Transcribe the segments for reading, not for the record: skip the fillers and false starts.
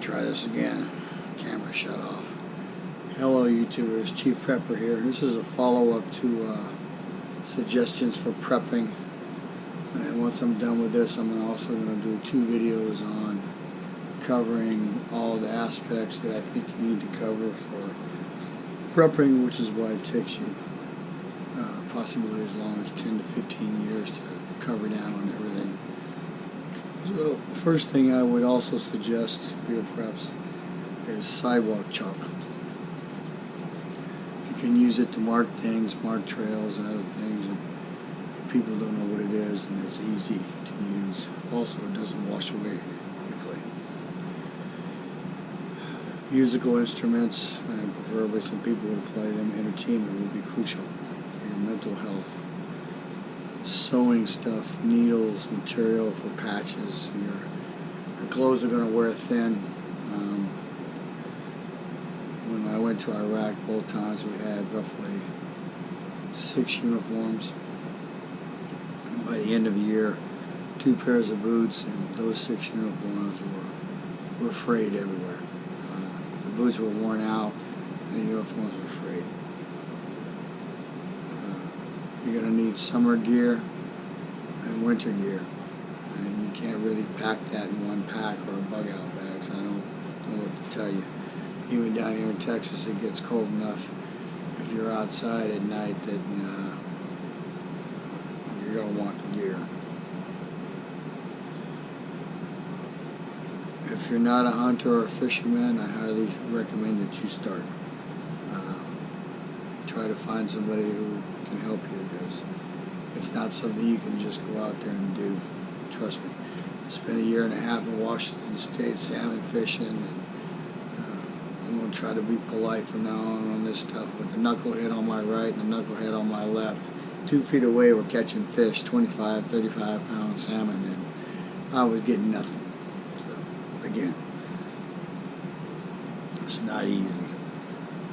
Try this again. Camera shut off. Hello YouTubers, Chief Prepper here. This is a follow-up to suggestions for prepping. And once I'm done with this, I'm also going to do 2 videos on covering all the aspects that I think you need to cover for prepping, which is why it takes you possibly as long as 10 to 15 years to cover down on everything. So the first thing I would also suggest for your preps is Sidewalk Chalk. You can use it to mark things, mark trails and other things, and people don't know what it is, and it's easy to use. Also, it doesn't wash away quickly. Musical instruments, and preferably some people who play them, entertainment will be crucial for your mental health. Sewing stuff, needles, material for patches. Your clothes are going to wear thin. When I went to Iraq, both times we had roughly 6 uniforms. And by the end of the year, 2 pairs of boots, and those 6 uniforms were frayed everywhere. The boots were worn out, and the uniforms were frayed. You're going to need summer gear and winter gear, and you can't really pack that in one pack or a bug out bag, so I don't know what to tell you. Even down here in Texas, it gets cold enough if you're outside at night that you're going to want gear. If you're not a hunter or a fisherman, I highly recommend that you start. Try to find somebody who can help you, because it's not something you can just go out there and do. Trust me. I spent 1.5 years in Washington State salmon fishing, and I'm going to try to be polite from now on this stuff. With the knucklehead on my right and the knucklehead on my left, 2 feet away, we're catching fish, 25, 35 pound salmon, and I was getting nothing. So, again, it's not easy.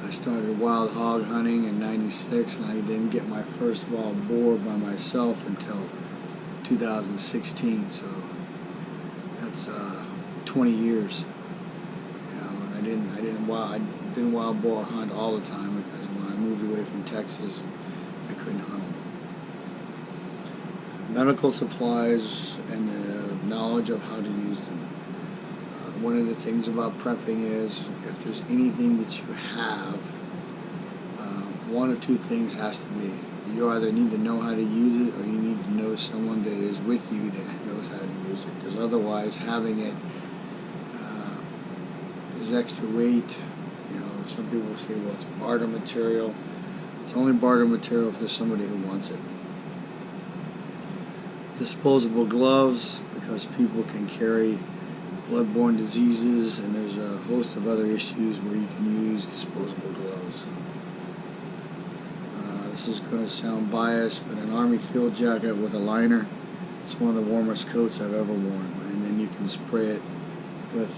I started wild hog hunting in '96, and I didn't get my first wild boar by myself until 2016. So that's 20 years. You know, and I didn't wild boar hunt all the time, because when I moved away from Texas, I couldn't hunt them. Medical supplies and the knowledge of how to use them. One of the things about prepping is, if there's anything that you have, one of 2 things has to be. You either need to know how to use it, or you need to know someone that is with you that knows how to use it. Because otherwise, having it is extra weight. You know, some people say, well, it's barter material. It's only barter material if there's somebody who wants it. Disposable gloves, because people can carry bloodborne diseases, and there's a host of other issues where you can use disposable gloves. This is going to sound biased, but an Army field jacket with a liner, it's one of the warmest coats I've ever worn. And then you can spray it with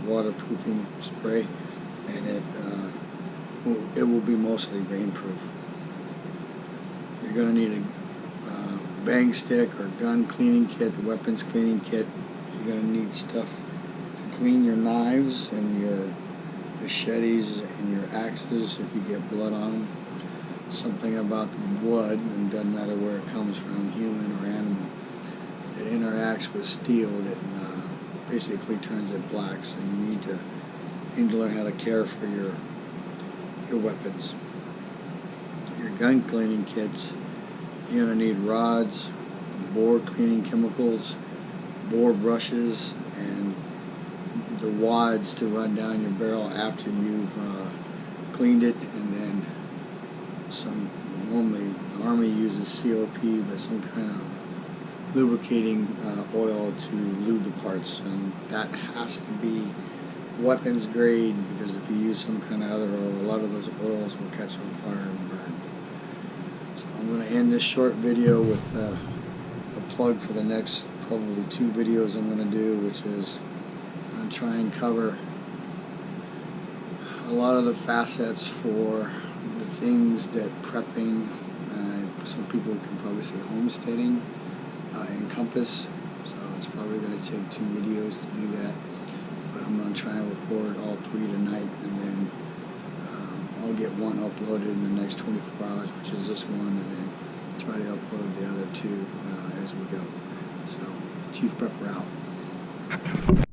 waterproofing spray, and it will be mostly rainproof. You're going to need a bang stick or gun cleaning kit, weapons cleaning kit. You're going to need stuff to clean your knives and your machetes and your axes if you get blood on them. Something about the blood, and doesn't matter where it comes from, human or animal, that interacts with steel that basically turns it black. So you need to learn how to care for your weapons. Your gun cleaning kits, you're going to need rods, bore cleaning chemicals, bore brushes, and the wads to run down your barrel after you've cleaned it, and then normally the Army uses COP, but some kind of lubricating oil to lube the parts, and that has to be weapons grade, because if you use some kind of other oil, a lot of those oils will catch on fire and burn. So I'm going to end this short video with a plug for the next probably 2 videos I'm going to do, which is I'm going to try and cover a lot of the facets for the things that prepping, some people can probably say homesteading, encompass. So it's probably going to take 2 videos to do that. But I'm going to try and record all 3 tonight, and then I'll get one uploaded in the next 24 hours, which is this one, and then try to upload the other 2 as we go. So, Chief Prepper out.